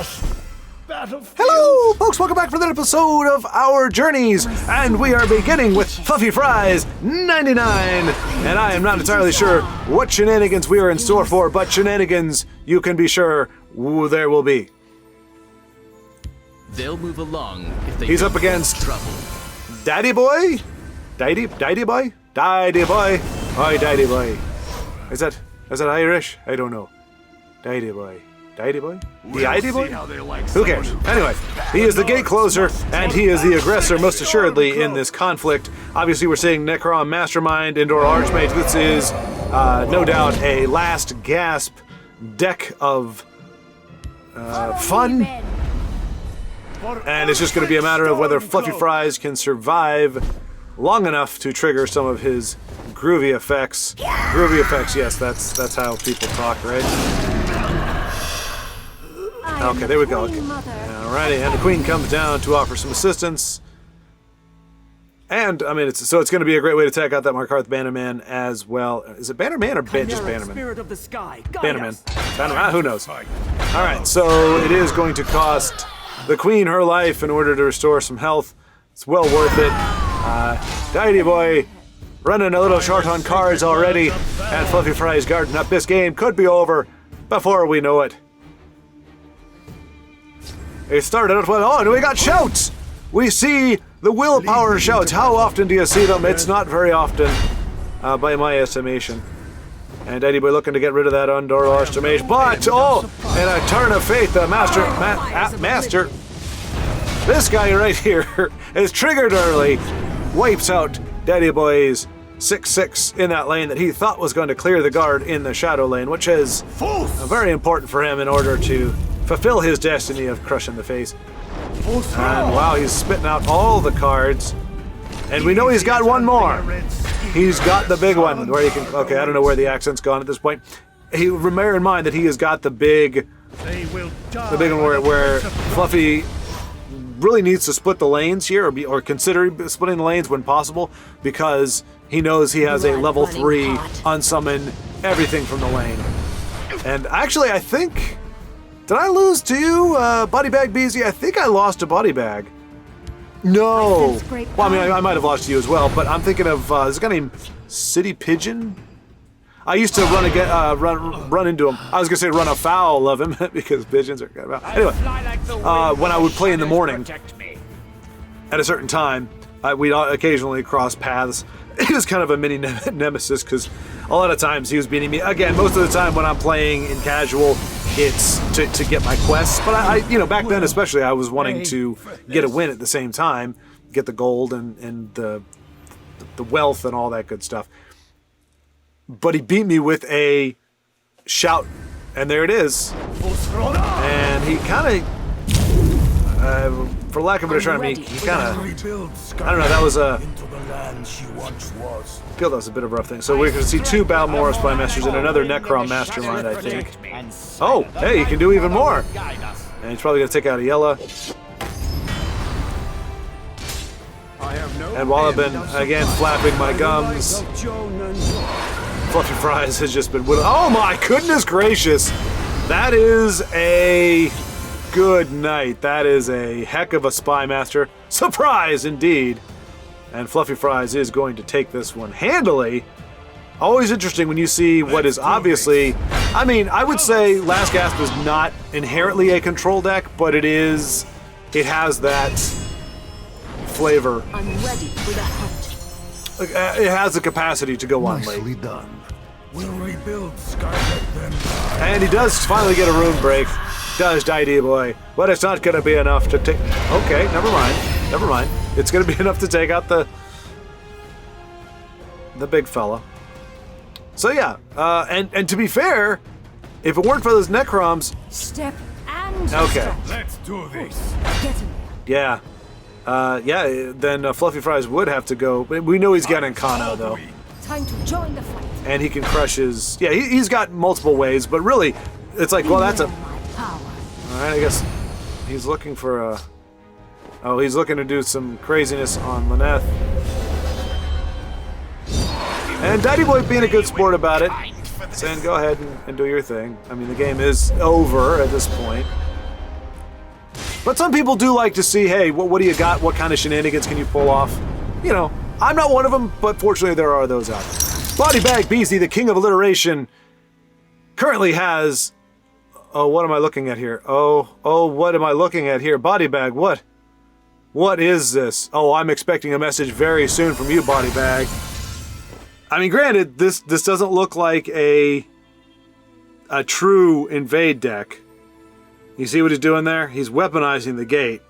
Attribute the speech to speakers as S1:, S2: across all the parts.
S1: Hello, folks, welcome back for another episode of Our Journeys, and we are beginning with Fluffy Fries 99, and I am not entirely sure what shenanigans we are in store for, but shenanigans, you can be sure, there will be.
S2: They'll move along if they
S1: He's up against
S2: trouble.
S1: Daddy Boy? Daddy Boy? Daddy Boy? Hi, Daddy Boy. Is that Irish? I don't know. Daddy Boy. Daddy Boy? The ID Boy? Who cares? Anyway, he is the gate closer, and he is the aggressor most assuredly in this conflict. Obviously, we're seeing Necron Mastermind, Indoor Archmage. This is, no doubt, a last gasp deck of fun. And it's just going to be a matter of whether Fluffy Fries can survive long enough to trigger some of his groovy effects. Groovy effects, yes, that's how people talk, right? Okay, there we go. Okay. Alrighty, and the Queen comes down to offer some assistance. And, I mean, it's going to be a great way to take out that Markarth Bannerman as well. Is it Bannerman or just Bannerman?
S3: Spirit of the sky,
S1: Bannerman. Bannerman? Who knows? Alright, so it is going to cost the Queen her life in order to restore some health. It's well worth it. Daddy Boy running a little short on cards already, and Fluffy Fries guarding up. This game could be over before we know it. It started out well. Oh, and we got shouts! We see the willpower shouts. How often do you see them? It's not very often, by my estimation. And Daddy Boy looking to get rid of that Undor Mage, but, oh, and a turn of fate, the Master. This guy right here is triggered early, wipes out Daddy Boy's 6/6 in that lane that he thought was going to clear the guard in the shadow lane, which is very important for him in order to fulfill his destiny of crushing the face. And wow, he's spitting out all the cards. And we know he's got one more. He's got the big one where he can, okay, I don't know where the accent's gone at this point. Bear in mind that he has got the big one where Fluffy really needs to split the lanes here, or consider splitting the lanes when possible, because he knows he has a level 3 unsummon everything from the lane. And actually, I think, did I lose to you, BodyBagBeezy? I think I to BodyBag. No. Well, I mean, I might have lost to you as well, but I'm thinking of this guy named City Pigeon. I used to run into him. I was gonna say run afoul of him because pigeons are kind of. Anyway, when I would play in the morning at a certain time, we'd occasionally cross paths. He was kind of a mini nemesis because a lot of times he was beating me. Again, most of the time when I'm playing in casual, it's to get my quests. But I back then especially, I was wanting to get a win at the same time, get the gold and the wealth and all that good stuff. But he beat me with a shout, and there it is. And he kind of, for lack of a better term, he kind of, I don't know, that was I feel that was a bit of a rough thing. So we're going to see 2 Balmorra Spy Masters and another Necron Mastermind, I think. Oh, hey, he can do even more. And he's probably going to take out a Yella. And while I've been, again, flapping my gums, Fluffy Fries has just been whittled. Oh my goodness gracious! That is a good night. That is a heck of a Spy Master. Surprise indeed! And Fluffy Fries is going to take this one handily. Always interesting when you see what is obviously, I mean, I would say Last Gasp is not inherently a control deck, but it has that flavor.
S4: I'm ready for the hunt.
S1: It has the capacity to go on late.
S5: Nicely done. We'll rebuild Scarlet then.
S1: And he does finally get a rune break. Does Daddy Boy. But it's not going to be enough to take... Okay, never mind. Never mind. It's going to be enough to take out the big fella. So yeah, and to be fair, if it weren't for those Necroms...
S4: Step and...
S1: Okay.
S5: Let's do this.
S4: Get him.
S1: Yeah. Then Fluffy Fries would have to go. We know he's getting Kano, though.
S4: Time to join the fight.
S1: And he can crush his... Yeah, he's got multiple ways, but really, it's like, well, that's a... Alright, I guess he's looking for a... Oh, he's looking to do some craziness on Lyneth. And Daddy Boy being a good sport about it, saying go ahead and do your thing. I mean, the game is over at this point. But some people do like to see, hey, what do you got? What kind of shenanigans can you pull off? You know, I'm not one of them, but fortunately there are those out there. BodyBagBeezy, the king of alliteration, currently has... Oh, what am I looking at here? Oh, what am I looking at here? Bodybag, what? What is this? Oh, I'm expecting a message very soon from you, Bodybag. I mean, granted, this doesn't look like a true invade deck. You see what he's doing there? He's weaponizing the gate.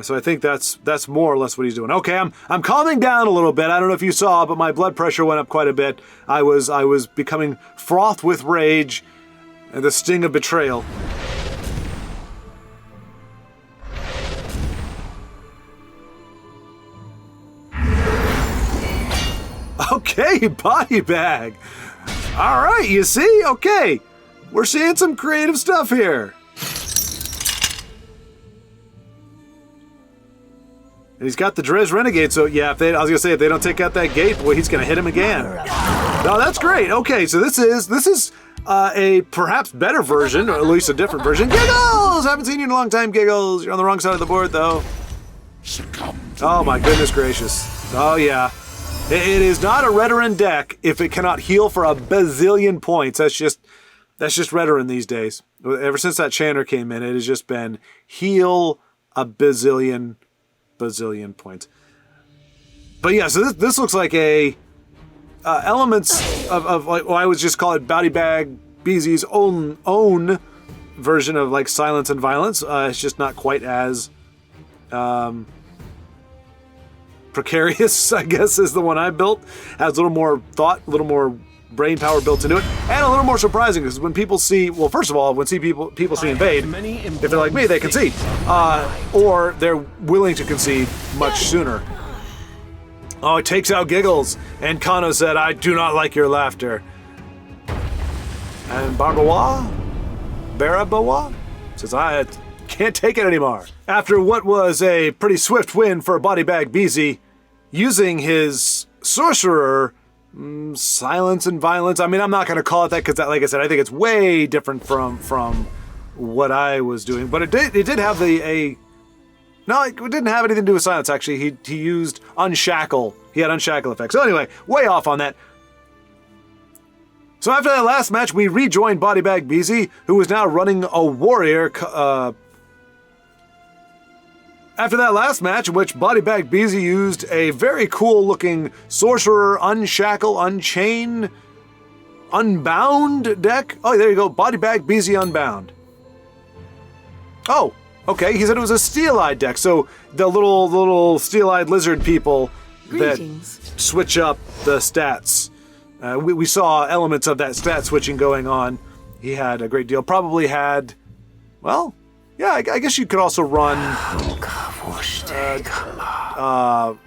S1: So I think that's more or less what he's doing. Okay, I'm calming down a little bit. I don't know if you saw, but my blood pressure went up quite a bit. I was becoming frothed with rage and the sting of betrayal. Okay, Bodybag. All right, you see? Okay. We're seeing some creative stuff here. And he's got the Dres Renegade, so yeah, I was gonna say, if they don't take out that gate, boy, he's gonna hit him again. No, that's great. Okay, so this is a perhaps better version, or at least a different version. Giggles! Haven't seen you in a long time, Giggles. You're on the wrong side of the board, though. Oh my goodness gracious. Oh yeah. It is not a Redoran deck if it cannot heal for a bazillion points. That's just Redoran these days. Ever since that Chanter came in, it has just been heal a bazillion points. But yeah, so this looks like a elements of like, well, I would just call it BodyBagBeezy's own version of like Silence and Violence. It's just not quite as precarious, I guess, is the one I built. Has a little more thought, a little more brain power built into it, and a little more surprising because when people see, well, first of all, when people see invade, if they're like me, they concede, or they're willing to concede much sooner. Oh, it takes out Giggles, and Kano said, "I do not like your laughter." And Barabawa says, "I can't take it anymore." After what was a pretty swift win for BodyBagBeezy, using his sorcerer, Silence and Violence. I mean, I'm not going to call it that because, like I said, I think it's way different from what I was doing. But it did have no, it didn't have anything to do with Silence. Actually, he used Unshackle. He had Unshackle effect. So anyway, way off on that. So after that last match, we rejoined BodyBagBeezy, who was now running a warrior. After that last match, in which BodyBagBeezy used a very cool-looking Sorcerer, Unshackle, Unchain, Unbound deck. Oh, there you go, BodyBagBeezy Unbound. Oh, okay, he said it was a Steel-Eyed deck, so the little Steel-Eyed lizard people
S4: Greetings.
S1: that switch up the stats. We saw elements of that stat switching going on. He had a great deal. Probably had, well, yeah, I guess you could also run High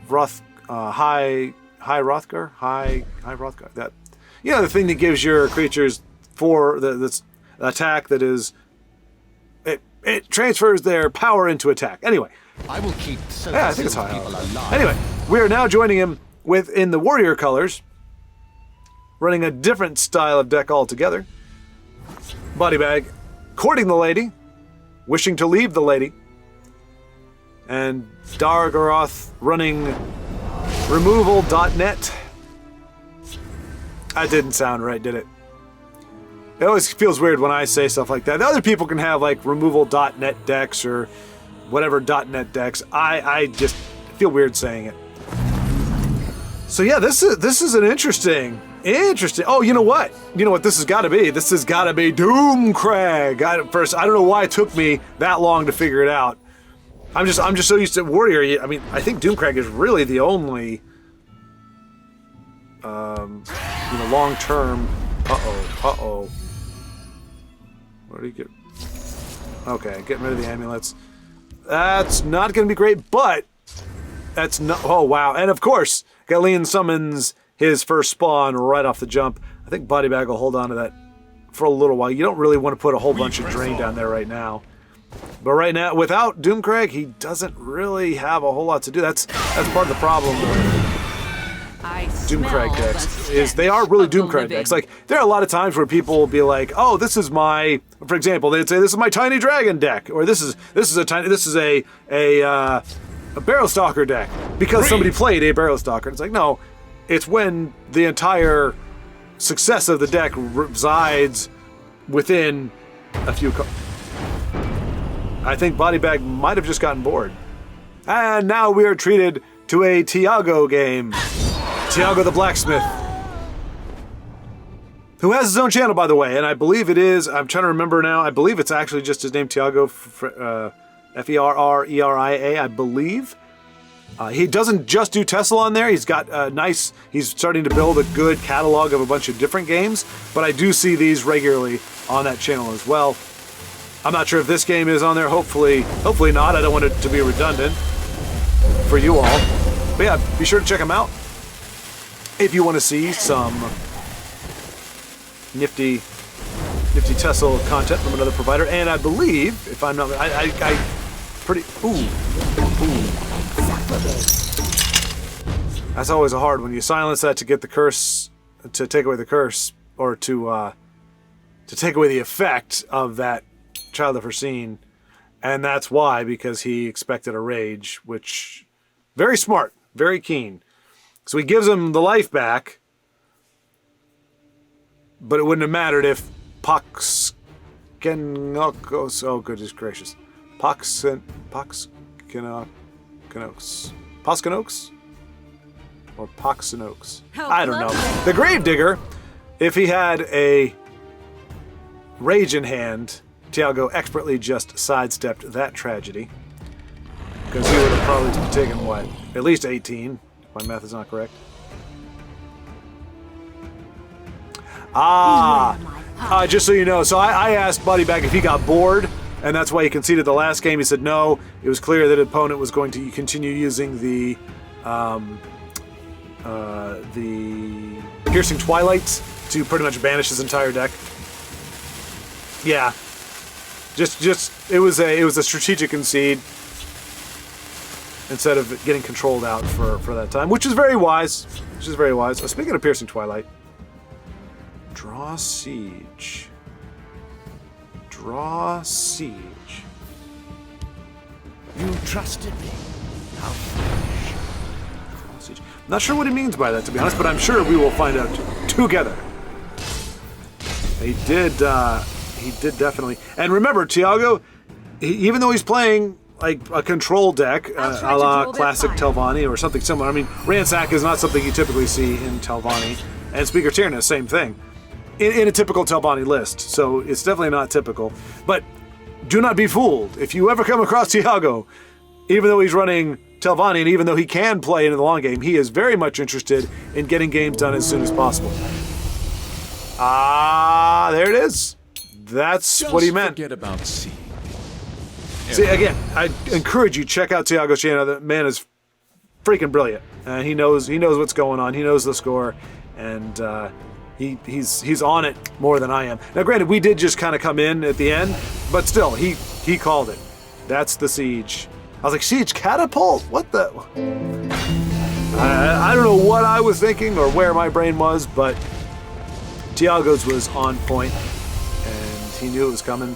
S1: Hrothgar. That, you know, the thing that gives your creatures that's attack that is it transfers their power into attack. Anyway,
S2: I will keep
S1: I think it's high. Anyway, we are now joining him in the warrior colors, running a different style of deck altogether. Bodybag courting the lady, wishing to leave the lady, and Dargaroth running removal.net. That didn't sound right, did it? It always feels weird when I say stuff like that. The other people can have like removal.net decks or whatever .net decks. I just feel weird saying it. So yeah, this is an interesting. Oh, you know what? You know what this has got to be? This has got to be Doomcrag. I don't know why it took me that long to figure it out. I'm just so used to warrior. I mean, I think Doomcrag is really the only, long term. Where do you get? Okay, getting rid of the amulets. That's not going to be great, but that's not. Oh wow! And of course, Galleon summons his first spawn right off the jump. I think Bodybag will hold on to that for a little while. You don't really want to put a whole bunch of drain down there right now. But right now, without Doomcrag, he doesn't really have a whole lot to do. That's part of the problem.
S4: I
S1: Doomcrag decks they are really Doomcrag decks. Like, there are a lot of times where people will be like, "Oh, this is my," for example, they'd say, "This is my Tiny Dragon deck," or "This is a Barrow Stalker deck," because somebody played a Barrow Stalker. It's like, no, it's when the entire success of the deck resides within a few. I think BodyBag might have just gotten bored, and now we are treated to a Thiago game. Thiago the Blacksmith, who has his own channel, by the way, and I believe it is, I'm trying to remember now, I believe it's actually just his name, Thiago, Ferreria, I believe. He doesn't just do TESL on there, he's got he's starting to build a good catalog of a bunch of different games, but I do see these regularly on that channel as well. I'm not sure if this game is on there, hopefully not, I don't want it to be redundant for you all. But yeah, be sure to check him out if you want to see some nifty TESL content from another provider. And I believe, if I'm not, that's always a hard one. You silence that to get the curse, to take away the curse, or to take away the effect of that Child of Foreseen. And that's why, because he expected a rage, which, very smart, very keen. So he gives him the life back, but it wouldn't have mattered if Poxkenokos, oh goodness gracious, Poxkenokos, or Poxenokes, I don't know. The Gravedigger, if he had a rage in hand, Thiago expertly just sidestepped that tragedy, because he would have probably taken, what, at least 18. My math is not correct. Just so you know, so I asked BodyBag if he got bored, and that's why he conceded the last game. He said no. It was clear that the opponent was going to continue using the Piercing Twilight to pretty much banish his entire deck. Yeah, just it was a strategic concede instead of getting controlled out for that time, which is very wise. Speaking of Piercing Twilight, Draw Siege.
S5: You trusted me. How foolish.
S1: Draw Siege. Not sure what he means by that, to be honest, but I'm sure we will find out together. He did definitely. And remember, Thiago, even though he's playing like a control deck, a la classic Telvanni or something similar. I mean, Ransack is not something you typically see in Telvanni, and Speaker Tyrannus, same thing, in a typical Telvanni list. So it's definitely not typical. But do not be fooled. If you ever come across Thiago, even though he's running Telvanni, and even though he can play into the long game, he is very much interested in getting games done as soon as possible. There it is. That's what he meant.
S2: Forget about C.
S1: See, again, I encourage you, check out Thiago's channel. The man is freaking brilliant. He knows what's going on. He knows the score, and he's on it more than I am. Now, granted, we did just kind of come in at the end, but still, he called it. That's the siege. I was like, Siege Catapult? What the? I don't know what I was thinking or where my brain was, but Thiago's was on point, and he knew it was coming.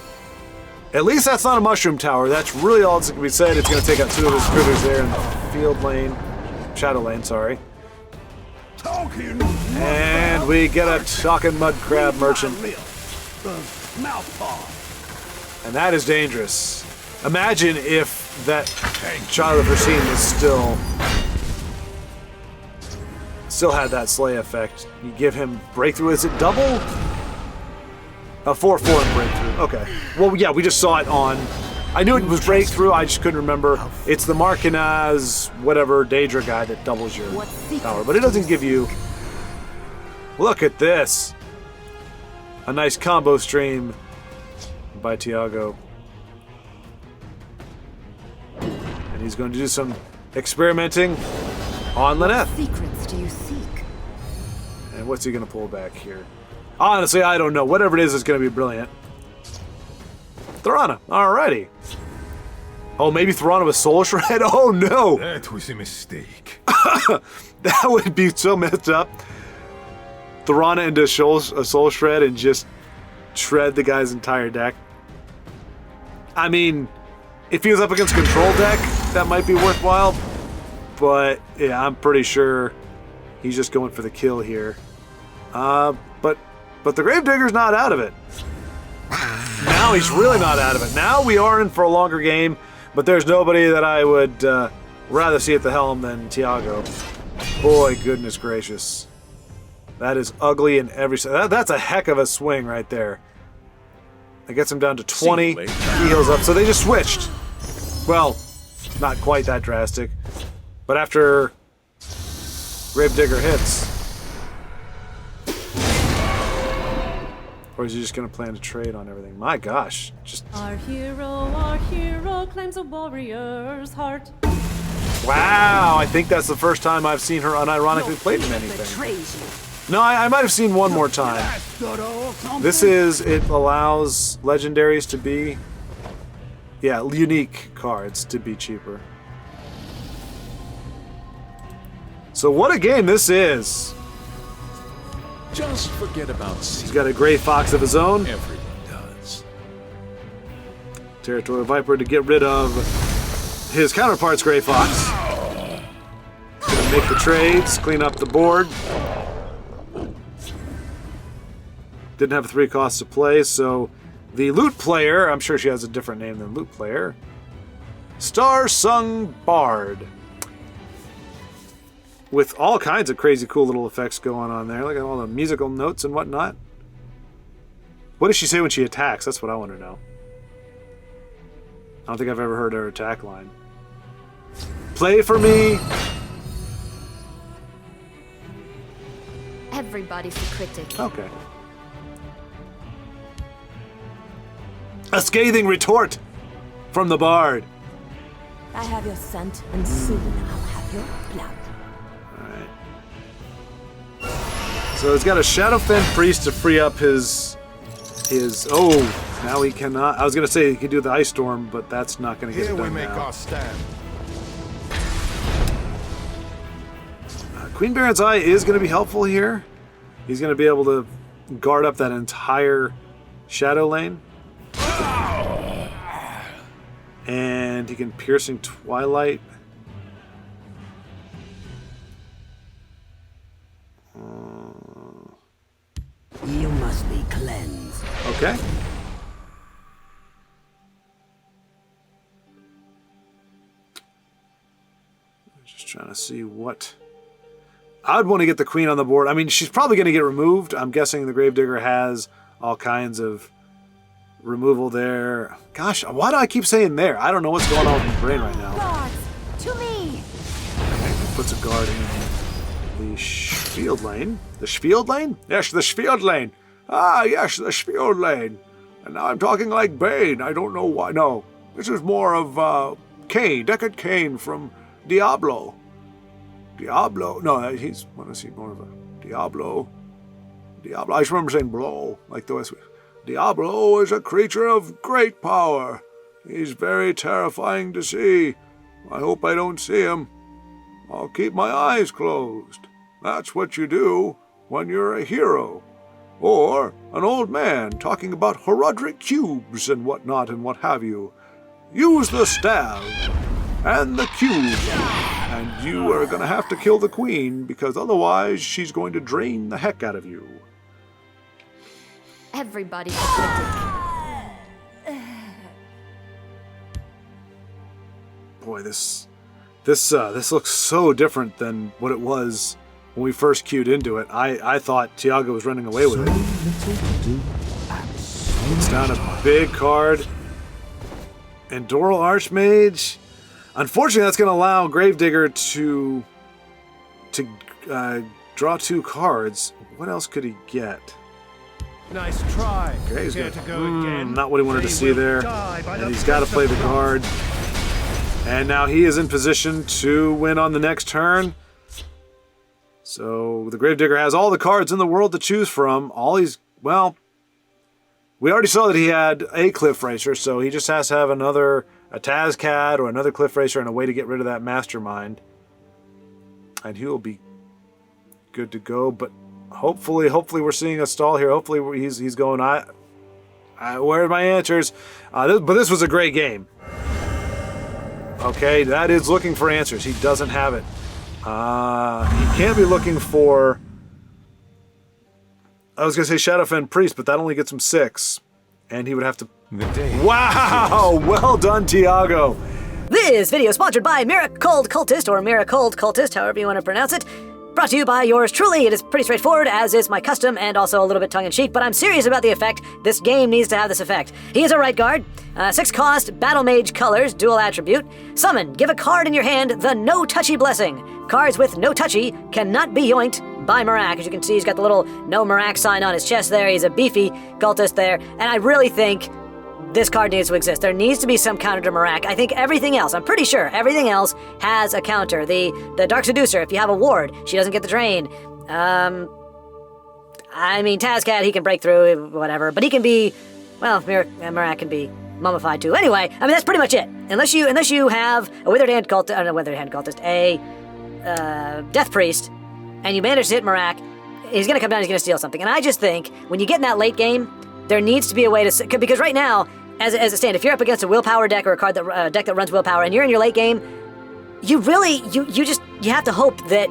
S1: At least that's not a mushroom tower. That's really all that's going to be said. It's going to take out two of his critters there in field lane. Shadow lane, sorry. And we get a talking mud crab merchant. And that is dangerous. Imagine if that Child of Foreseen was still had that slay effect. You give him breakthrough. Is it double? A 4/4 breakthrough. Okay. Well, yeah, we just saw it on. I knew it was breakthrough. I just couldn't remember. It's the Markinaz, whatever, Daedra guy that doubles your power, but it doesn't give you. Look at this. A nice combo stream by Thiago. And he's going to do some experimenting on Lynette.
S4: Secrets do you seek?
S1: And what's he going to pull back here? Honestly, I don't know. Whatever it is going to be brilliant. Thorana. Alrighty. Oh, maybe Thorana with Soul Shred? Oh, no!
S5: That was a mistake.
S1: That would be so messed up. Thorana into a Soul Shred and just shred the guy's entire deck. I mean, if he was up against Control deck, that might be worthwhile. But, yeah, I'm pretty sure he's just going for the kill here. But the Gravedigger's not out of it. Now he's really not out of it. Now we are in for a longer game, but there's nobody that I would rather see at the helm than Thiago. Boy, goodness gracious. That is ugly in every... That's a heck of a swing right there. That gets him down to 20. He heals up. So they just switched. Well, not quite that drastic. But after Gravedigger hits... Or is he just going to plan to trade on everything? My gosh. Just...
S3: Our hero claims a warrior's heart.
S1: Wow, I think that's the first time I've seen her unironically played in anything. No, I might have seen one more time. This is, it allows legendaries to be, yeah, unique cards to be cheaper. So what a game this is.
S2: Just forget about
S1: He's got a Gray Fox of his own.
S2: Everyone does.
S1: Territorial Viper to get rid of his counterpart's Gray Fox. Gonna make the trades, clean up the board. Didn't have 3 costs to play, so the Loot Player, I'm sure she has a different name than Loot Player, Star Sung Bard. With all kinds of crazy cool little effects going on there. Look at all the musical notes and whatnot. What does she say when she attacks? That's what I want to know. I don't think I've ever heard her attack line. Play for me!
S6: Everybody's a critic.
S1: Okay. A scathing retort from the Bard.
S4: I have your scent, and soon I'll have your blood.
S1: So he's got a Shadowfen Priest to free up his... Oh, now he cannot... I was going to say he could do the Ice Storm, but that's not going to get it done
S5: Here we make
S1: now.
S5: our stand.
S1: Queen Baron's Eye is going to be helpful here. He's going to be able to guard up that entire Shadow lane. And he can Piercing Twilight.
S7: You must be cleansed.
S1: Okay. Just trying to see what... I'd want to get the Queen on the board. I mean, she's probably going to get removed. I'm guessing the Gravedigger has all kinds of removal there. Gosh, why do I keep saying there? I don't know what's going on with my brain right now.
S4: Guards, to me!
S1: Okay, he puts a guard in the Schwaaard lane. The Schwaaard lane? Yes, the Schwaaard lane. Ah, yes, the Schwaaard lane. And now I'm talking like Bane. I don't know why. No, this is more of Kane, Deckard Kane from Diablo. Diablo? No, he's, what is he, more of a Diablo? Diablo, I just remember saying blow, like the West. Diablo is a creature of great power. He's very terrifying to see. I hope I don't see him. I'll keep my eyes closed. That's what you do when you're a hero. Or an old man talking about Herodric cubes and whatnot and what have you. Use the staff and the cube, and you are going to have to kill the queen, because otherwise she's going to drain the heck out of you.
S6: Everybody's a critic.
S1: Boy, this looks so different than what it was when we first queued into it. I thought Thiago was running away with it. It's down a big card. Endoral Archmage. Unfortunately, that's going to allow Gravedigger to draw 2 cards. What else could he get?
S5: Nice try.
S1: Okay, he's
S5: Care
S1: got,
S5: to go again?
S1: not what he wanted to
S5: They
S1: see
S5: will
S1: there.
S5: die by
S1: And
S5: the
S1: he's got to
S5: face
S1: play
S5: of
S1: the guard. And now he is in position to win on the next turn. So the Gravedigger has all the cards in the world to choose from. Well, we already saw that he had a Cliff Racer, so he just has to have another a Tazcat or another Cliff Racer and a way to get rid of that Mastermind. And he will be good to go, but hopefully we're seeing a stall here. Hopefully he's going, where are my answers? But this was a great game. Okay, that is looking for answers. He doesn't have it. He can't be looking for... I was going to say Shadowfen Priest, but that only gets him 6. And he would have to... Wow! Well done, Thiago.
S8: This video is sponsored by Mirac Cultist, or Mirac Cultist, however you want to pronounce it. Brought to you by yours truly. It is pretty straightforward, as is my custom, and also a little bit tongue-in-cheek, but I'm serious about the effect. This game needs to have this effect. He is a right guard, 6 cost, Battle Mage colors, dual attribute. Summon, give a card in your hand the No Touchy Blessing. Cards with No Touchy cannot be yoinked by Mirac. As you can see, he's got the little No Mirac sign on his chest there. He's a beefy cultist there, and I really think this card needs to exist. There needs to be some counter to Mirac. I think everything else, I'm pretty sure everything else has a counter. The Dark Seducer, if you have a ward, she doesn't get the drain. I mean, Tazcat, he can break through, whatever, but he can be, well, Mirac can be mummified too. Anyway, I mean, that's pretty much it. Unless you have a Withered Hand Cultist, a Death Priest, and you manage to hit Mirac, he's going to come down, he's going to steal something. And I just think, when you get in that late game, there needs to be a way to... Because right now, as it stands, if you're up against a willpower deck or a card that deck that runs willpower, and you're in your late game, you really... You have to hope that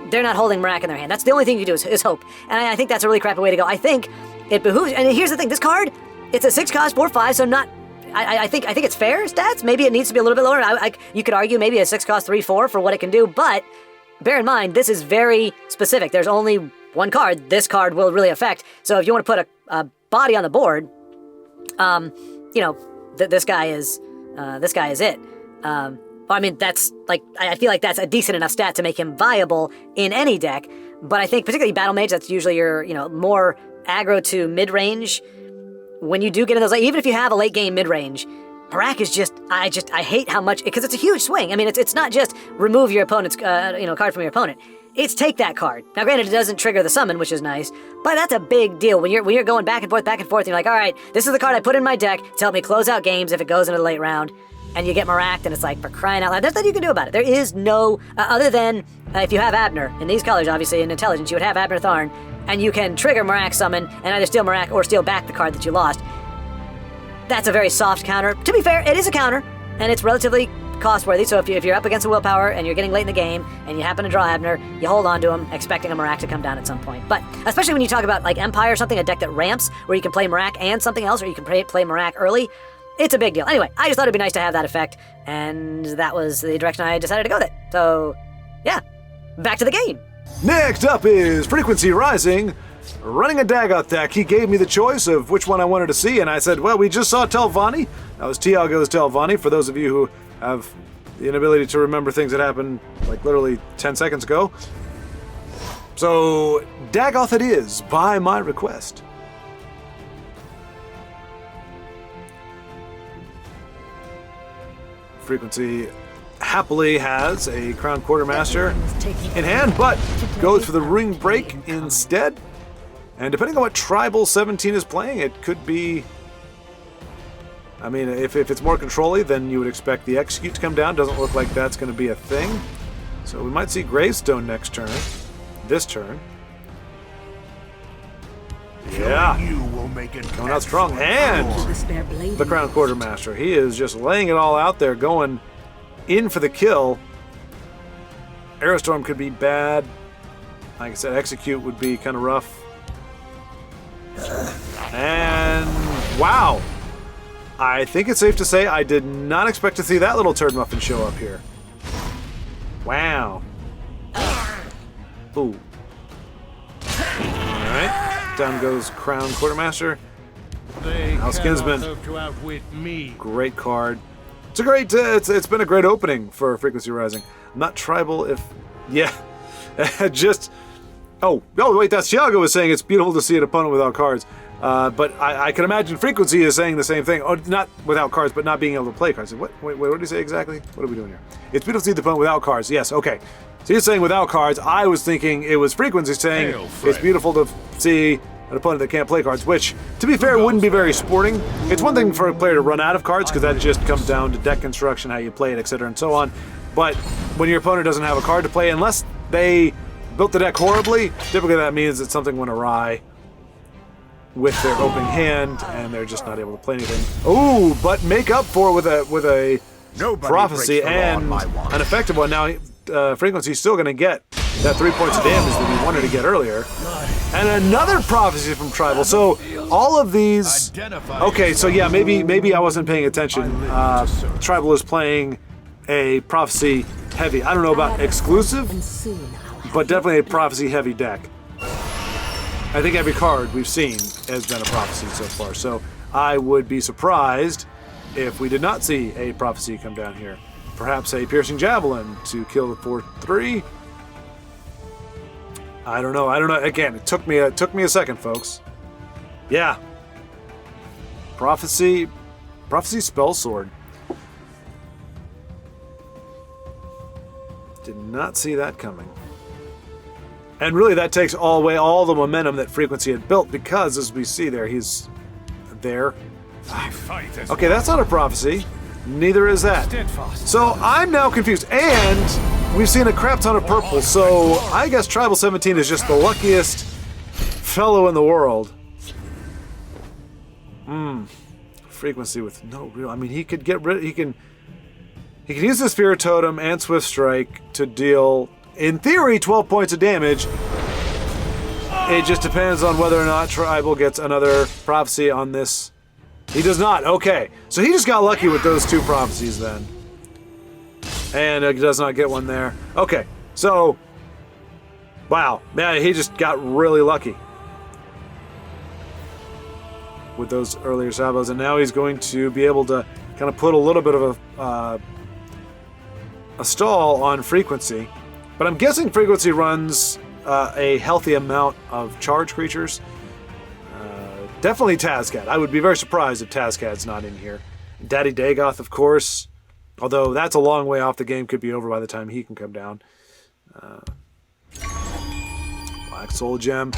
S8: they're not holding Mirac in their hand. That's the only thing you can do is hope. And I think that's a really crappy way to go. I think it behooves... And here's the thing, this card, it's a 6 cost, 4/5, so not... I think it's fair stats. Maybe it needs to be a little bit lower. You could argue maybe a 6 cost 3/4 for what it can do, but bear in mind, this is very specific. There's only one card this card will really affect. So if you want to put a body on the board, this guy is it. I mean, that's like, I feel like that's a decent enough stat to make him viable in any deck. But I think particularly Battle Mage, that's usually your, more aggro to mid-range. When you do get in those, like, even if you have a late game mid-range, Mirac is I hate how much, because it's a huge swing. I mean, it's not just remove your opponent's, card from your opponent. It's take that card. Now, granted, it doesn't trigger the summon, which is nice, but that's a big deal. When you're going back and forth, and you're like, all right, this is the card I put in my deck to help me close out games if it goes into the late round, and you get Mirac, and it's like, for crying out loud, there's nothing you can do about it. There is no, other than, if you have Abner, in these colors, obviously, in Intelligence, you would have Abner Tharn, and you can trigger Mirac summon, and either steal Mirac or steal back the card that you lost. That's a very soft counter. To be fair, it is a counter, and it's relatively cost-worthy, so if you're up against a willpower and you're getting late in the game and you happen to draw Abner, you hold on to him, expecting a Mirac to come down at some point. But especially when you talk about like Empire or something, a deck that ramps, where you can play Mirac and something else, or you can play Mirac early, it's a big deal. Anyway, I just thought it'd be nice to have that effect, and that was the direction I decided to go with it. So, yeah, back to the game.
S1: Next up is FrequencyRising, running a Dagoth deck. He gave me the choice of which one I wanted to see, and I said, well, we just saw Telvanni. That was Thiago's Telvanni, for those of you who have the inability to remember things that happened like literally 10 seconds ago. So, Dagoth it is, by my request. Frequency happily has a Crown Quartermaster in hand, but goes for the Ring Break instead. And depending on what Tribal 17 is playing, it could be... I mean, if it's more control-y, then you would expect the Execute to come down. Doesn't look like that's going to be a thing. So we might see Gravestone next turn. This turn. Yeah. Coming out strong. And the Crown Quartermaster. He is just laying it all out there, going in for the kill. Aerostorm could be bad. Like I said, Execute would be kind of rough. And wow. I think it's safe to say I did not expect to see that little turd muffin show up here. Wow. Ooh. Alright. Down goes Crown Quartermaster. House Kinsman. Great card. It's a great, it's been a great opening for FrequencyRising. I'm not tribal if, yeah. Just, oh wait, that's Thiago was saying it's beautiful to see an opponent without cards. But I can imagine Frequency is saying the same thing. Oh, not without cards, but not being able to play cards. Wait, what did he say exactly? What are we doing here? It's beautiful to see the opponent without cards. Yes, okay. So he's saying without cards. I was thinking it was Frequency saying it's beautiful to see an opponent that can't play cards, which, to be fair, wouldn't be very sporting. It's one thing for a player to run out of cards, because that just comes down to deck construction, how you play it, etc., and so on. But when your opponent doesn't have a card to play, unless they built the deck horribly, typically that means that something went awry with their opening hand, and they're just not able to play anything. Ooh, but make up for it with a prophecy and an effective one. Now, Frequency's still going to get that 3 points of damage that he wanted to get earlier. And another prophecy from Tribal. So all of these... Okay, so yeah, maybe I wasn't paying attention. Tribal is playing a prophecy heavy. I don't know about exclusive, but definitely a prophecy heavy deck. I think every card we've seen has been a prophecy so far. So I would be surprised if we did not see a prophecy come down here. Perhaps a piercing javelin to kill the 4/3. I don't know. Again, it took me a second, folks. Yeah. Prophecy spell sword. Did not see that coming. And really, that takes away all the momentum that Frequency had built, because as we see there, he's there. Okay, that's not a prophecy. Neither is that. So I'm now confused. And we've seen a crap ton of purple, so I guess Tribal 17 is just the luckiest fellow in the world. Frequency with no real... I mean, he could get rid... He can use the Spirit Totem and Swift Strike to deal, in theory, 12 points of damage. It just depends on whether or not Tribal gets another prophecy on this. He does not. Okay. So he just got lucky with those two prophecies then. And he does not get one there. Okay. So, wow. Man, he just got really lucky with those earlier sabos. And now he's going to be able to kind of put a little bit of a stall on Frequency. But I'm guessing Frequency runs a healthy amount of charge creatures. Definitely Tazcat. I would be very surprised if Tazcat's not in here. Daddy Dagoth, of course. Although that's a long way off. The game could be over by the time he can come down. Black Soul Gem.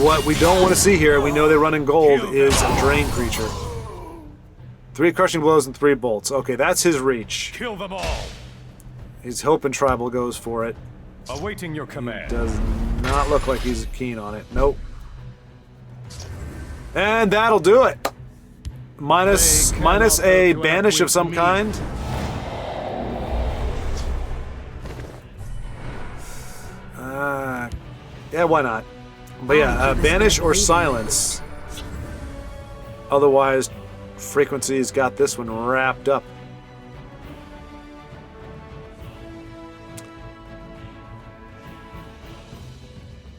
S1: What we don't want to see here, we know they run in gold, is a Drain creature. 3 Crushing Blows and 3 Bolts. Okay, that's his reach.
S5: Kill them all.
S1: He's hoping Tribal goes for it.
S5: Awaiting your command.
S1: Does not look like he's keen on it. Nope. And that'll do it. Minus a banish of some kind. Yeah, why not? But yeah, banish or silence. Otherwise, Frequency's got this one wrapped up.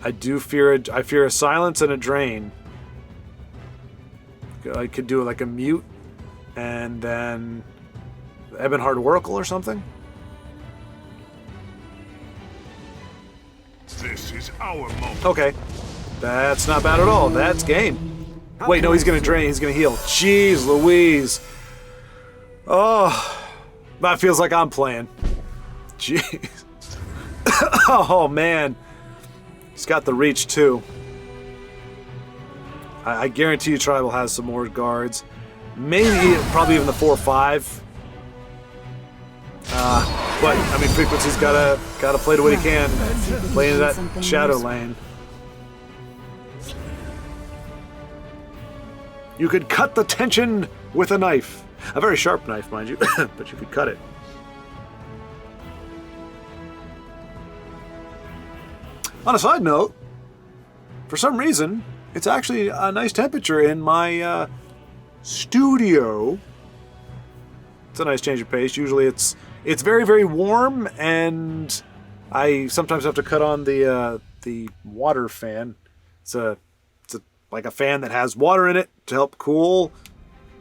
S1: I fear a silence and a drain. I could do like a mute and then Ebonheart Oracle or something.
S5: This is our moment.
S1: Okay. That's not bad at all. That's game. Wait, no, he's gonna drain, he's gonna heal. Jeez Louise. Oh, that feels like I'm playing. Jeez. Oh man. He's got the reach too. I guarantee you Tribal has some more guards. Maybe, probably even the 4/5. But I mean, Frequency's gotta play to what he can. Play into that shadow lane. You could cut the tension with a knife. A very sharp knife, mind you, but you could cut it. On a side note, for some reason, it's actually a nice temperature in my studio. It's a nice change of pace. Usually it's very, very warm, and I sometimes have to cut on the water fan. It's like a fan that has water in it to help cool.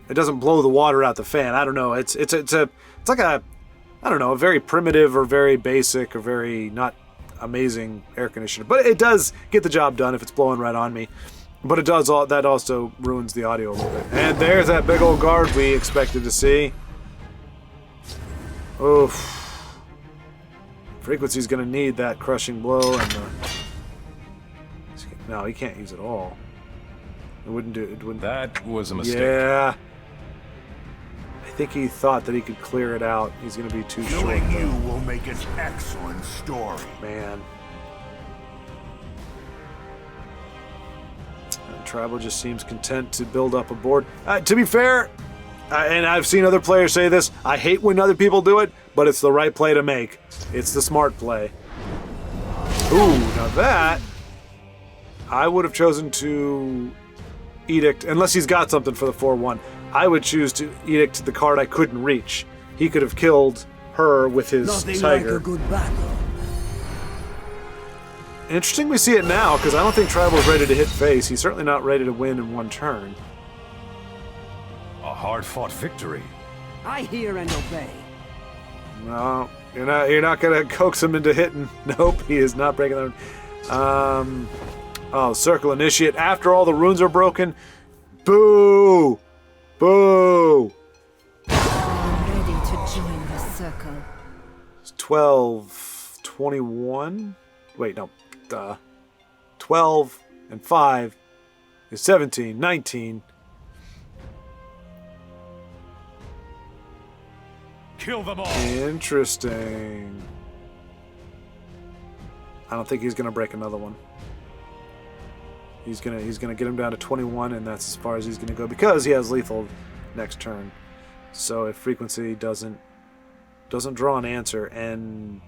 S1: It doesn't blow the water out the fan. I don't know. It's like a, I don't know, a very primitive or very basic or very not amazing air conditioner, but it does get the job done if it's blowing right on me. But it does that also ruins the audio a little bit. And there's that big old guard we expected to see. Oof. Frequency's gonna need that crushing blow and the... No, he can't use it all. It wouldn't do it. Wouldn't.
S2: That was a mistake.
S1: Yeah. I think he thought that he could clear it out. He's going to be too short.
S5: Killing you
S1: though.
S5: will make an excellent story.
S1: Man. Tribal just seems content to build up a board. To be fair, and I've seen other players say this, I hate when other people do it, but it's the right play to make. It's the smart play. Ooh, now that, I would have chosen to Edict, unless he's got something for the 4-1, I would choose to Edict the card I couldn't reach. He could have killed her with his
S7: Nothing
S1: tiger.
S7: like a good battle.
S1: Interesting we see it now, because I don't think Tribal is ready to hit face. He's certainly not ready to win in one turn.
S2: A hard-fought victory.
S7: I hear and obey.
S1: No, you're not gonna coax him into hitting. Nope, he is not breaking the rune. Oh, Circle Initiate. After all the runes are broken. Boo! Boo!
S6: I'm ready to join the circle.
S1: It's 12, 21? Wait, no. 12 and 5 is 17, 19.
S2: Kill them all.
S1: Interesting. I don't think he's gonna break another one. He's gonna get him down to 21, and that's as far as he's gonna go because he has lethal next turn. So if Frequency doesn't draw an answer, and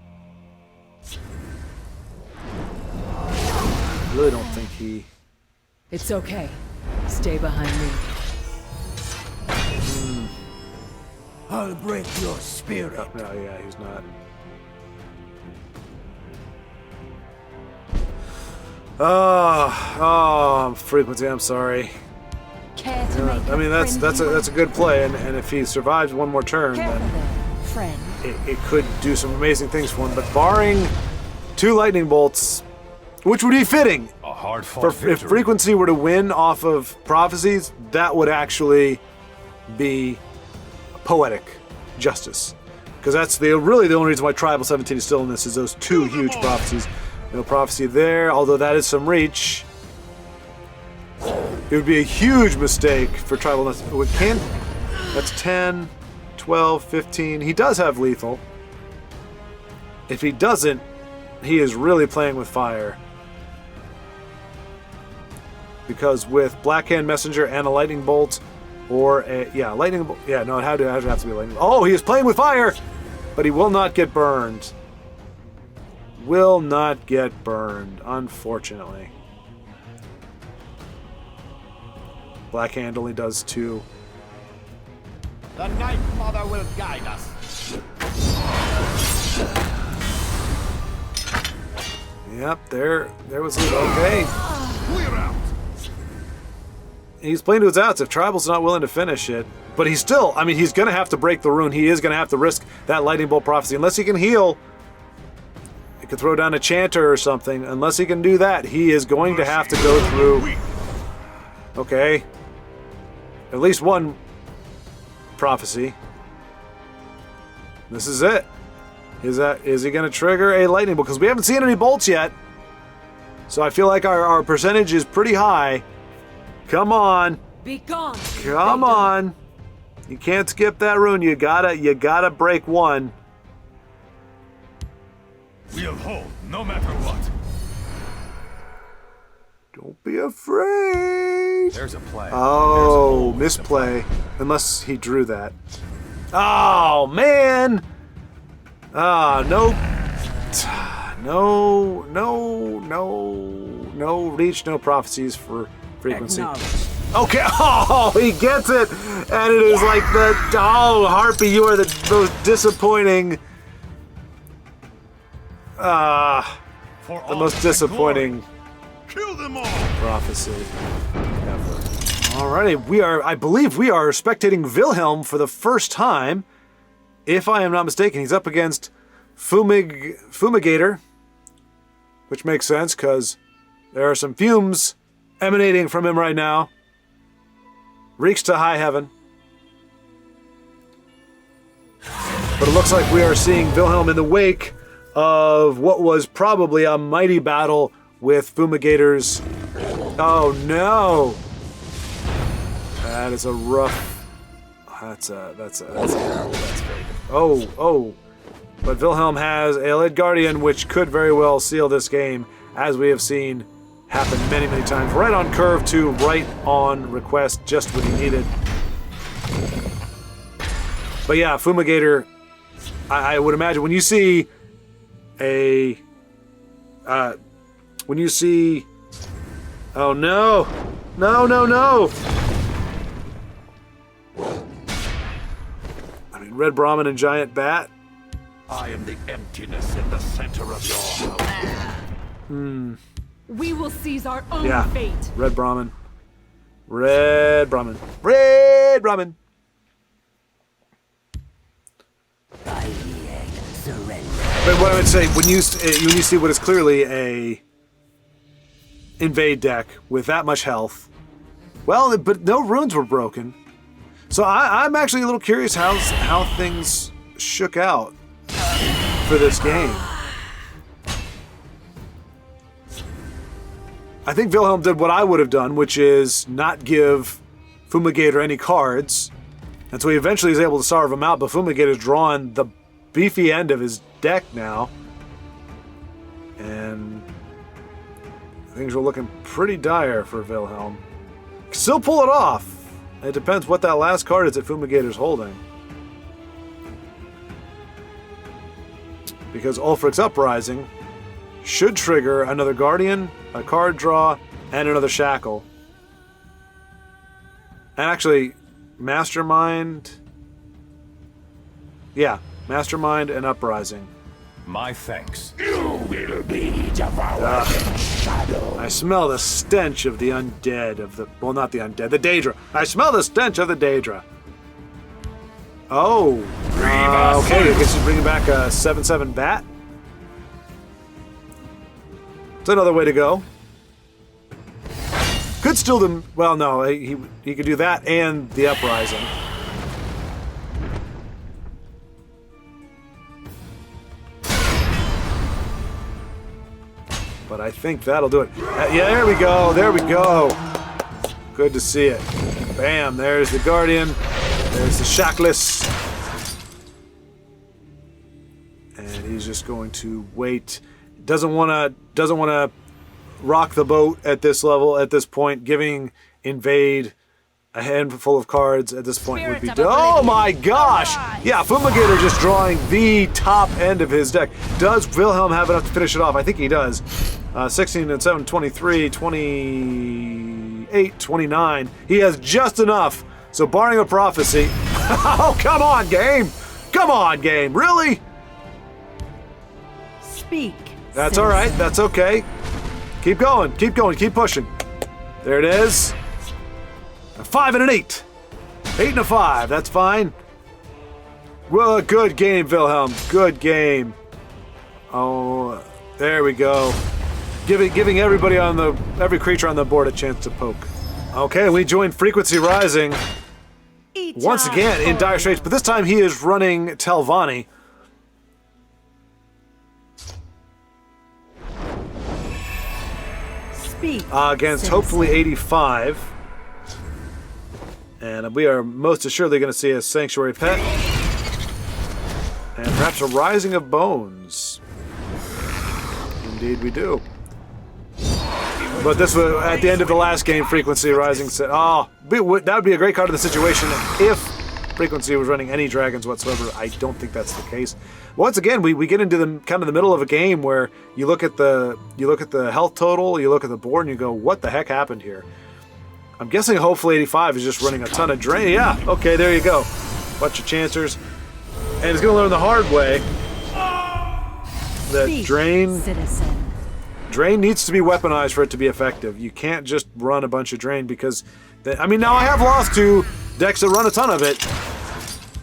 S1: I really don't think he.
S3: It's okay. Stay behind me.
S7: I'll break your spirit.
S1: No, yeah, he's not. Oh, Frequency. I'm sorry.
S4: Care to make
S1: I mean, that's a good play, and if he survives one more turn,
S4: Careful
S1: then
S4: there, friend.
S1: it could do some amazing things for him. But barring 2 lightning bolts, which would be fitting,
S2: A hard-fought
S1: if
S2: victory.
S1: Frequency were to win off of prophecies, that would actually be poetic justice, because that's really the only reason why Tribal 17 is still in this is those 2 huge prophecies. No prophecy there, although that is some reach. It would be a huge mistake for Tribal. That's 10, 12, 15. He does have lethal. If he doesn't, he is really playing with fire. Because with Blackhand Messenger and a lightning bolt, or a lightning bolt. Yeah, no, it had to have to be a lightning bolt. Oh, he is playing with fire, but he will not get burned. Will not get burned, unfortunately. Blackhand only does 2.
S5: The Night Mother will guide us.
S1: Yep, there was it. Okay.
S5: Clear out.
S1: He's playing to his outs if Tribal's not willing to finish it. But he's still, I mean, he's going to have to break the rune. He is going to have to risk that Lightning Bolt Prophecy. Unless he can heal, he could throw down a Chanter or something. Unless he can do that, he is going to have to go through. Okay. At least one prophecy. This is it. Is he going to trigger a lightning bolt? Because we haven't seen any bolts yet. So I feel like our percentage is pretty high. Come on.
S3: Be gone.
S1: Come on. You can't skip that rune. You gotta break one.
S5: We'll hold, no matter what.
S1: Don't be afraid.
S2: There's a play.
S1: Oh, misplay. Unless he drew that. Oh, man. Ah, nope. No reach, no prophecies for Frequency. Okay, oh, he gets it, and it is like Harpy, you are the most disappointing, the most disappointing
S5: Kill them all.
S1: prophecy ever. Alrighty, I believe we are spectating Wilhelm for the first time. If I am not mistaken, he's up against Fumigator, which makes sense because there are some fumes emanating from him right now. Reeks to high heaven. But it looks like we are seeing Wilhelm in the wake of what was probably a mighty battle with Fumigator's. Oh no! That is a rough. That's very good. Oh. But Wilhelm has a Lead Guardian, which could very well seal this game, as we have seen happen many, many times. Right on curve to right on request, just what he needed. But yeah, Fumigator, I would imagine when you see a... when you see... Oh no! No! I mean, Red Brahmin and Giant Bat.
S5: I am the emptiness in the center of your house.
S3: We will seize our own
S1: Yeah,
S3: fate.
S1: Red Brahmin. But what I would say, when you see what is clearly a invade deck with that much health, well, but no runes were broken. So I'm actually a little curious how things shook out for this game. I think Wilhelm did what I would have done, which is not give Fumigator any cards. And so he eventually is able to starve him out, but Fumigator's drawn the beefy end of his deck now. And things are looking pretty dire for Wilhelm. Still pull it off. It depends what that last card is that Fumigator's holding. Because Ulfric's Uprising should trigger another Guardian, a card draw, and another Shackle. And actually, Mastermind... Yeah, Mastermind and Uprising.
S2: My thanks.
S5: You will be devoured in shadow.
S1: I smell the stench of the undead of the... Well, not the undead, the Daedra. I smell the stench of the Daedra. Oh. Okay, I guess he's bringing back a 7/7 bat. It's another way to go. Could still do... Well, no, he could do that and the Uprising. But I think that'll do it. Yeah, there we go. Good to see it. Bam, there's the Guardian. There's the Shackless. And he's just going to wait. Doesn't want to rock the boat at this level, at this point. Giving Invade a handful of cards at this point would be... Oh my gosh! Yeah, Fumigator just drawing the top end of his deck. Does Wilhelm have enough to finish it off? I think he does. 16 and 7, 23, 28, 29. He has just enough. So barring a prophecy... Oh, come on, game! Come on, game! Really?
S6: Speak.
S1: That's all right. That's okay. Keep going. Keep pushing. There it is. A 5 and an 8. 8 and a 5. That's fine. Well, good game, Wilhelm. Good game. Oh, there we go. Giving everybody every creature on the board a chance to poke. Okay, we joined FrequencyRising once again in dire straits, but this time he is running Telvanni.
S6: Speak.
S1: Against hopefully 85. And we are most assuredly going to see a Sanctuary Pet. And perhaps a Rising of Bones. Indeed we do. But this was at the end of the last game, FrequencyRising said, oh, that would be a great card in the situation if Frequency was running any dragons whatsoever. I don't think that's the case. Once again, we get into the kind of the middle of a game where you look at the health total, you look at the board, and you go, what the heck happened here? I'm guessing hopefully 85 is just running a ton of drain. Yeah, okay, there you go. Bunch of chancers. And he's going to learn the hard way that drain needs to be weaponized for it to be effective. You can't just run a bunch of drain because... now I have lost to decks that run a ton of it,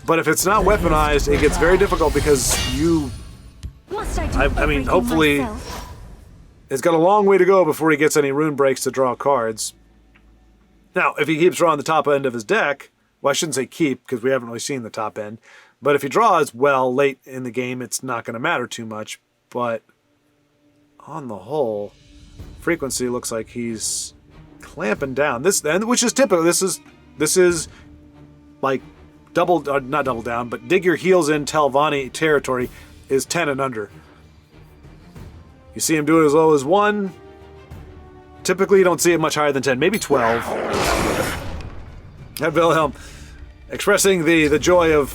S1: but if it's not weaponized, it gets very difficult because you... hopefully... It's got a long way to go before he gets any rune breaks to draw cards. Now, if he keeps drawing the top end of his deck, well, I shouldn't say keep, because we haven't really seen the top end, but if he draws well late in the game, it's not going to matter too much. But on the whole, Frequency looks like he's clamping down. Which is typical. This is This is like not double down, but dig your heels in Telvanni territory is 10 and under. You see him do it as low as 1. Typically, you don't see it much higher than 10, maybe 12. That Wilhelm expressing the joy of...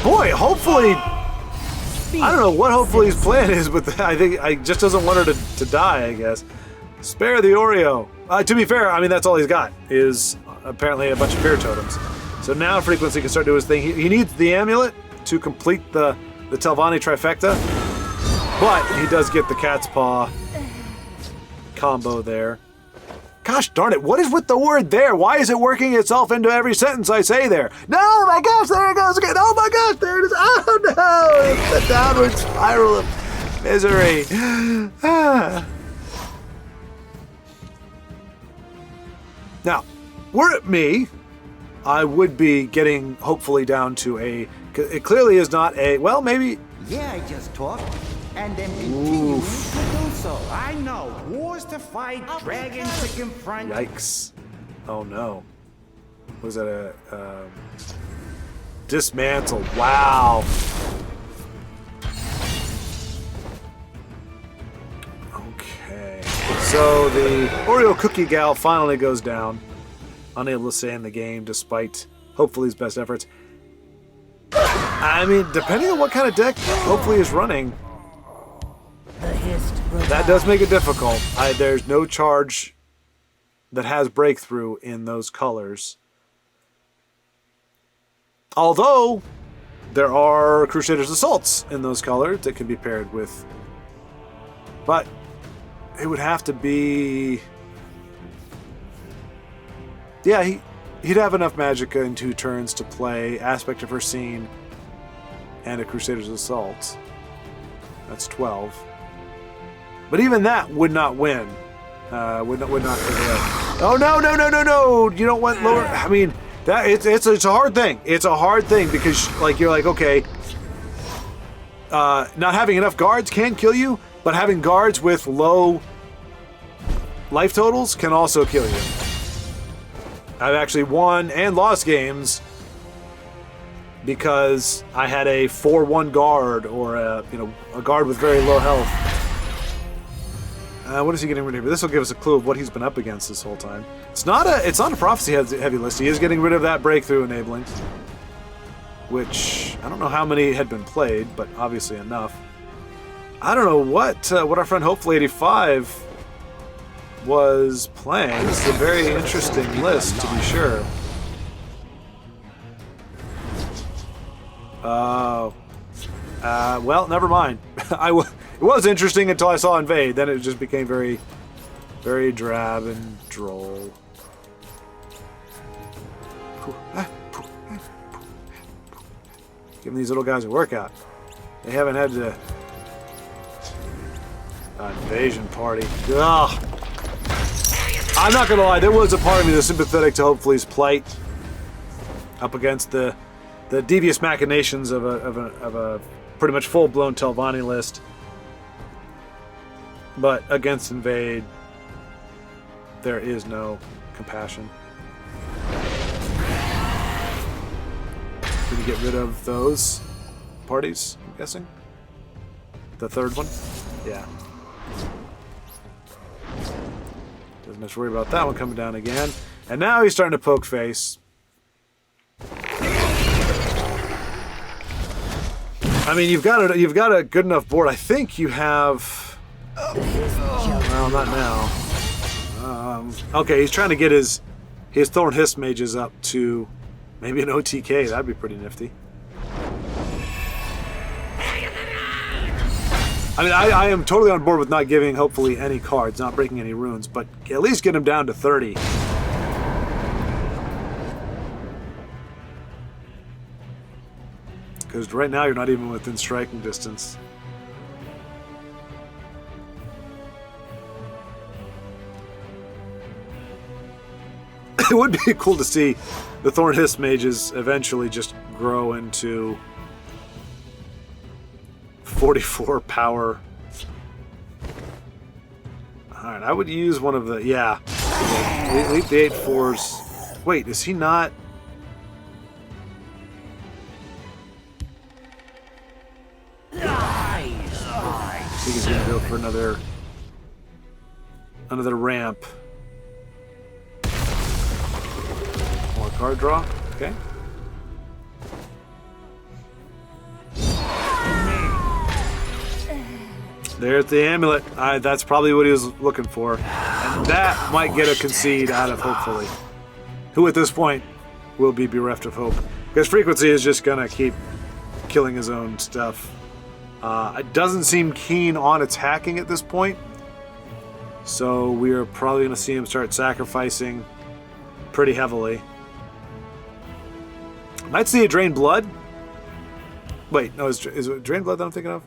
S1: Boy, hopefully... I don't know what hopefully his plan is, but I think I just doesn't want her to die, I guess. Spare the Oreo. To be fair, I mean, that's all he's got, is apparently a bunch of fear totems. So now Frequency can start doing his thing. He needs the amulet to complete the Telvanni trifecta, but he does get the cat's paw combo there. Gosh darn it, what is with the word there? Why is it working itself into every sentence I say there? No, my gosh, there it goes again. Oh my gosh, there it is. Oh no, it's the downward spiral of misery. Now, were it me, I would be getting hopefully down to a... It clearly is not a... Well, maybe...
S9: Yeah, I just talked. And then continue to do so. I know. Wars to fight, dragons to confront.
S1: Yikes. Oh no. Was that a... dismantle. Wow. Okay. So the Oreo Cookie Gal finally goes down. Unable to stay in the game despite hopefully his best efforts. I mean, depending on what kind of deck hopefully is running, that does make it difficult. There's no charge that has breakthrough in those colors. Although, there are Crusader's Assaults in those colors that can be paired with. But it would have to be... Yeah, he'd have enough Magicka in 2 turns to play Aspect of Her Scene and a Crusader's Assault. That's 12. But even that would not win. Would not take it out. Oh no, no, no, no, no! You don't want lower... I mean, that it's a hard thing. It's a hard thing because you're like, okay, not having enough guards can kill you, but having guards with low life totals can also kill you. I've actually won and lost games because I had a 4-1 guard or a guard with very low health. What is he getting rid of? This will give us a clue of what he's been up against this whole time. It's not a prophecy heavy list. He is getting rid of that breakthrough enabling, which I don't know how many had been played, but obviously enough. I don't know what our friend Hopefully 85 was playing. It's a very interesting list, to be sure. Well, never mind. It was interesting until I saw Invade. Then it just became very, very drab and droll. Giving these little guys a workout. They haven't had to... Invasion party. Ugh. I'm not gonna lie, there was a part of me that's sympathetic to Hopefully's plight up against the devious machinations of a pretty much full-blown Telvanni list. But against Invade, there is no compassion. Did you get rid of those parties, I'm guessing? The third one? Yeah. Doesn't have to worry about that one coming down again. And now he's starting to poke face. I mean, you've got a good enough board. I think you have... Well, not now. Okay, he's trying to get his Thorn Hiss mages up to maybe an OTK. That'd be pretty nifty. I mean, I am totally on board with not giving, hopefully, any cards, not breaking any runes, but at least get him down to 30. Because right now you're not even within striking distance. It would be cool to see the Thorn Hiss mages eventually just grow into 44 power. Alright, I would use one of the... Yeah. Leap the 8/4s. Wait, is he not? I think he's gonna go for another ramp. More card draw. Okay. There's the amulet. That's probably what he was looking for. And that might get a concede out of Hopefully. Who at this point will be bereft of hope. Because Frequency is just going to keep killing his own stuff. It doesn't seem keen on attacking at this point. So we are probably going to see him start sacrificing pretty heavily. Might see a Drain Blood. Wait, no, is it Drain Blood that I'm thinking of?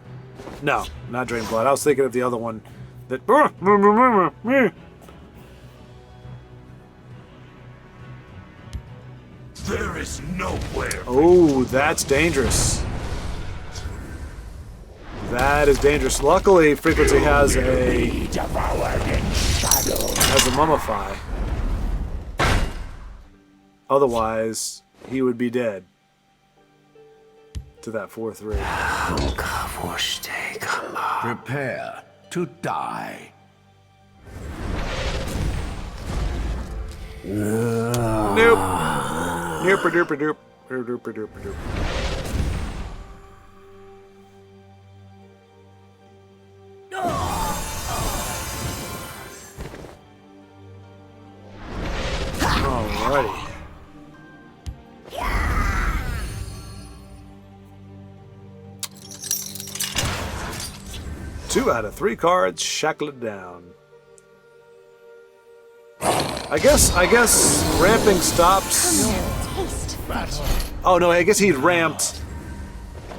S1: No, not Drain Blood. I was thinking of the other one. That.
S5: There is nowhere.
S1: Oh, that's dangerous. That is dangerous. Luckily, Frequency has a Mummify. Otherwise, he would be dead to that 4/3.
S5: Prepare to die.
S1: Nope. Derper derper derp. Derper derper derp. Alrighty. Two out of 3 cards, shackle it down. I guess ramping stops. Oh no, I guess he'd ramped,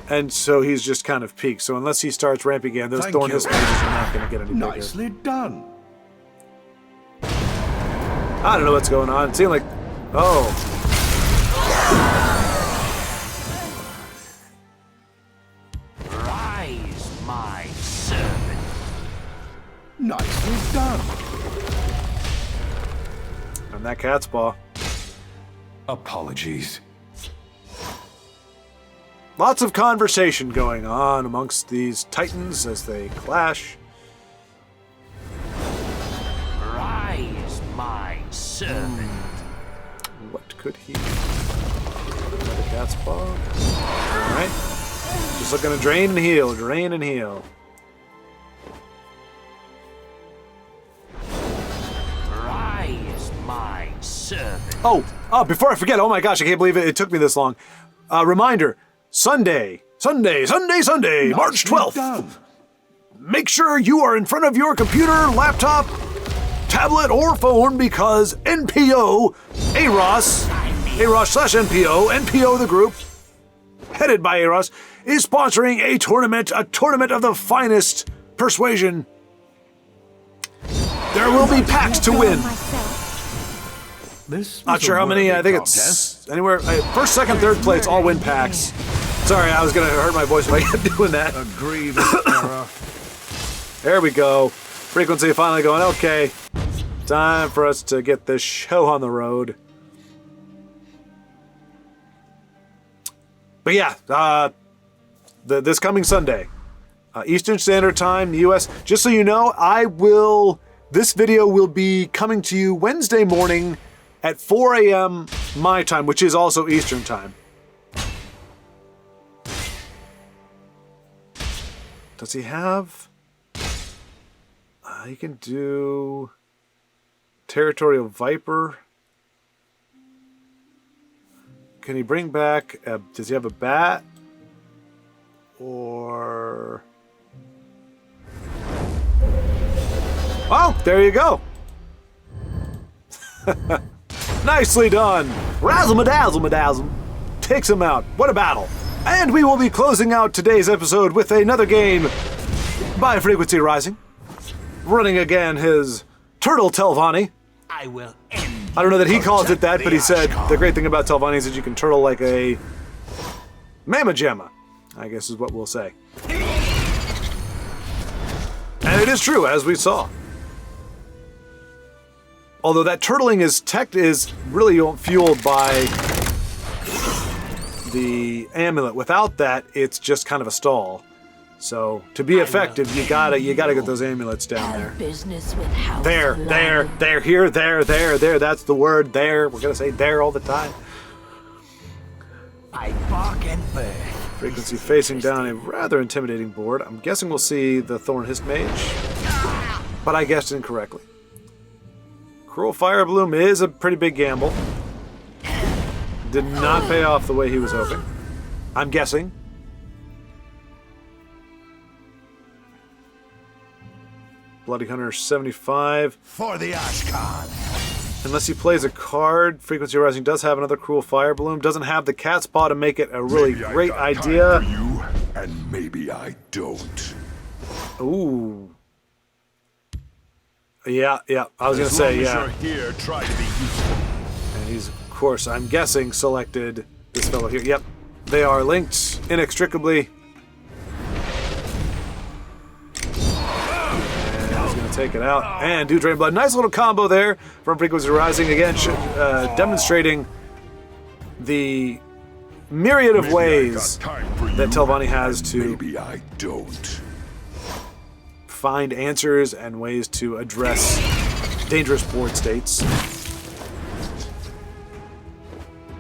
S1: and so he's just kind of peaked. So unless he starts ramping again, those Thorn Hiss mages are not going to get any bigger.
S5: Nicely done.
S1: I don't know what's going on. It seemed like,
S5: Rise, my servant. Nicely done.
S1: And that cat's paw.
S2: Apologies.
S1: Lots of conversation going on amongst these titans as they clash.
S5: Rise, my servant.
S1: What could he do? Another cat's paw. Alright. Just looking to drain and heal, drain and heal.
S5: Rise, my servant.
S1: Oh, before I forget, oh my gosh, I can't believe it took me this long. Reminder, Sunday, March 12th.
S5: Done.
S1: Make sure you are in front of your computer, laptop, tablet, or phone because NPO, AROS/NPO, NPO the group, headed by AROS, is sponsoring a tournament of the finest persuasion. There will be packs to win. Not sure how many, I think it's anywhere, first, second, third place, all win packs. Sorry, I was going to hurt my voice if I kept doing that.
S5: A grievous error.
S1: There we go. Frequency finally going, okay. Time for us to get this show on the road. But yeah, this coming Sunday, Eastern Standard Time, the US. Just so you know, this video will be coming to you Wednesday morning at 4 a.m. my time, which is also Eastern Time. Does he have... he can do... Territorial Viper. Can he bring back... does he have a bat? Or... Oh, there you go. Nicely done. Razzle-ma-dazzle-ma-dazzle. Takes him out. What a battle. And we will be closing out today's episode with another game by FrequencyRising. Running again his Turtle Telvanni.
S5: I will end.
S1: I don't know that he calls it that, but he said the great thing about Telvanni is that you can turtle like a Mamma Jamma, I guess is what we'll say. And it is true, as we saw. Although that turtling is really fueled by the amulet. Without that, it's just kind of a stall. So to be effective, you gotta get those amulets down there.
S4: Business with house
S1: There. Here, there. That's the word. There. We're gonna say there all the time.
S9: I bark and burn.
S1: Frequency facing down a rather intimidating board. I'm guessing we'll see the Thorn-Hissed Mage, but I guessed incorrectly. Cruel Fire Bloom is a pretty big gamble. Did not pay off the way he was hoping. I'm guessing. Bloody Hunter 75.
S5: For the Ashkan.
S1: Unless he plays a card, Frequency Rising does have another Cruel Fire Bloom. Doesn't have the cat paw to make it a really great idea.
S5: You, and maybe I don't.
S1: Ooh. Yeah. I was gonna say, yeah.
S5: As you're here, try to be useful.
S1: And he's, of course, I'm guessing, selected this fellow here. Yep. They are linked inextricably. Take it out and do Drain Blood. Nice little combo there from Frequency Rising again, demonstrating the myriad of ways that Telvanni has to
S5: Maybe I don't.
S1: find answers and ways to address dangerous board states.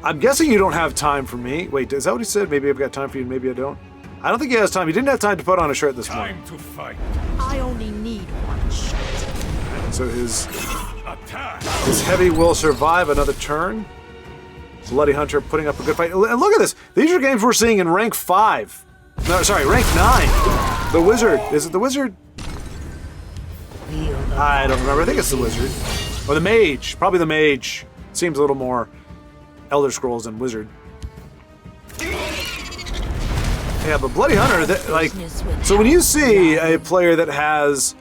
S1: I'm guessing you don't have time for me. Wait, is that what he said? Maybe I've got time for you, maybe I don't. I don't think he has time. He didn't have time to put on a shirt this morning.
S5: Time to fight.
S4: I only need one shot.
S1: So his
S5: Attack.
S1: heavy will survive another turn. Bloody Hunter putting up a good fight. And look at this. These are games we're seeing in rank 5. No, sorry, rank 9. The Wizard. Is it the Wizard? I don't remember. I think it's the Wizard. Or the Mage. Probably the Mage. Seems a little more Elder Scrolls than Wizard. Yeah, but Bloody Hunter, so when you see a player that has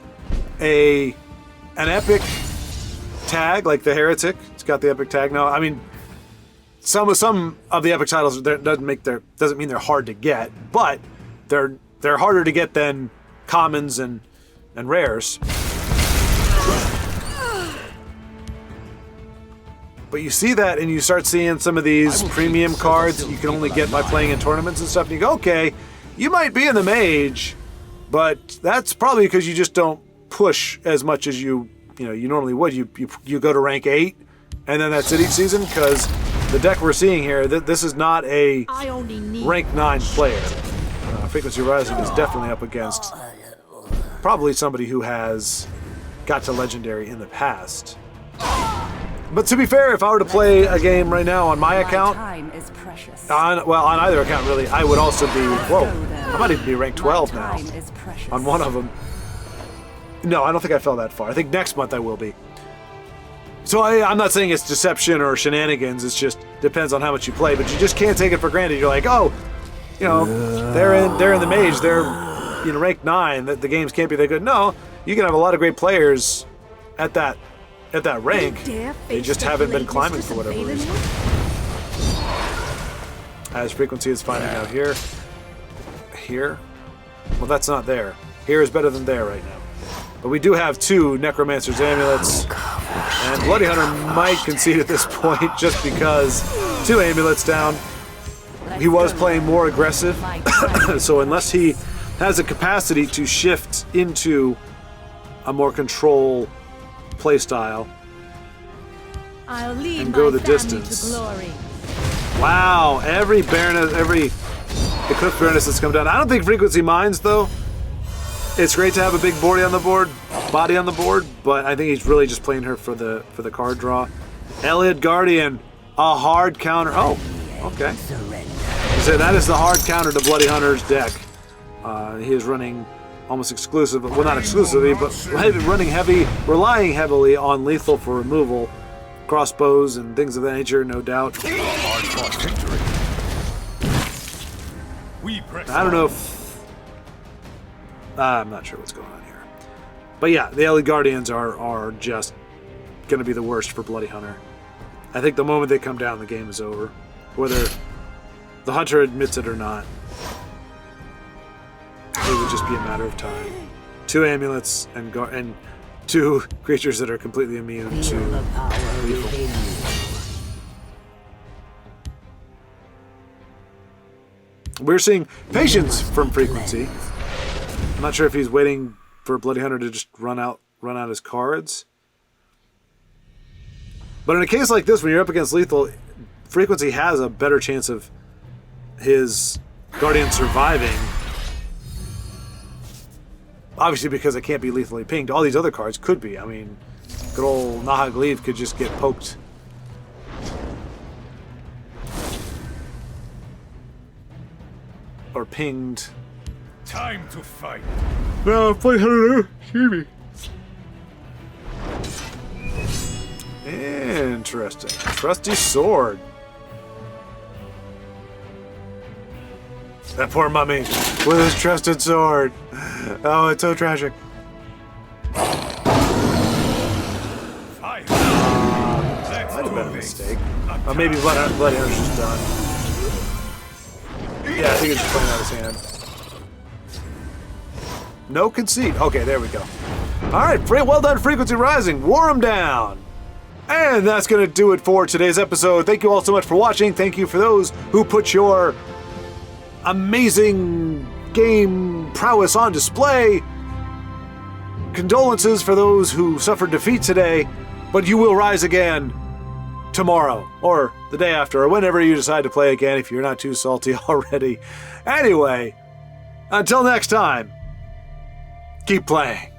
S1: an epic tag, like the Heretic, it's got the epic tag now. I mean, some of the epic titles doesn't mean they're hard to get, but they're harder to get than commons and rares. But you see that, and you start seeing some of these premium cards that you can only get by playing in tournaments and stuff, and you go, okay, you might be in the Mage, but that's probably because you just don't push as much as you normally would. You go to rank 8, and then that's it each season, because the deck we're seeing here, this is not a rank 9 player. Frequency Rising is definitely up against probably somebody who has got to Legendary in the past. But to be fair, if I were to play a game right now on my account,
S6: Time is precious.
S1: on either account really, I would also be, I might even be ranked 12 now
S6: Time is precious.
S1: on one of them. No, I don't think I fell that far. I think next month I will be. So I'm not saying it's deception or shenanigans, it's just depends on how much you play, but you just can't take it for granted. You're like, oh, they're in the Mage, they're rank 9, the games can't be that good. No, you can have a lot of great players at that rank. They just haven't been climbing for whatever reason. As Frequency is finding out here. Here? Well, that's not there. Here is better than there right now. But we do have 2 Necromancer's Amulets. And Bloody Hunter might concede at this point just because 2 amulets down. He was playing more aggressive. So unless he has a capacity to shift into a more control playstyle and go the distance. Wow, every Eclipse Baroness that's come down. I don't think Frequency minds though. It's great to have a big body on the board, but I think he's really just playing her for the card draw. Elliot Guardian, a hard counter. Oh, okay. So that is the hard counter to Bloody Hunter's deck. He is running almost exclusive, well, not exclusively, but relying heavily on lethal for removal, crossbows and things of that nature, no doubt.
S5: Hard-fought victory.
S1: I don't know if I'm not sure what's going on here, but yeah, the Ellie Guardians are just going to be the worst for Bloody Hunter. I think the moment they come down, the game is over, whether the Hunter admits it or not. It would just be a matter of time. 2 amulets and to creatures that are completely immune to
S7: Feel the power
S1: lethal.
S7: within you.
S1: We're seeing patience from Frequency. I'm not sure if he's waiting for Bloody Hunter to just run out his cards. But in a case like this, when you're up against lethal, Frequency has a better chance of his Guardian surviving. Obviously, because it can't be lethally pinged. All these other cards could be. I mean, good old Nahag Leaf could just get poked. Or pinged.
S2: Time to fight.
S1: No, play Hunter. Excuse me. Interesting. Trusty sword. That poor mummy with his trusted sword. Oh, it's so tragic.
S2: Fire.
S1: Might have been a mistake. Or maybe Bloody Hunter's just done. Yeah, I think it's just playing out his hand. No conceit. Okay, there we go. Alright, well done, FrequencyRising. Wore him down. And that's going to do it for today's episode. Thank you all so much for watching. Thank you for those who put your amazing game prowess on display. Condolences for those who suffered defeat today, but you will rise again tomorrow, or the day after, or whenever you decide to play again if you're not too salty already. Anyway, until next time, keep playing.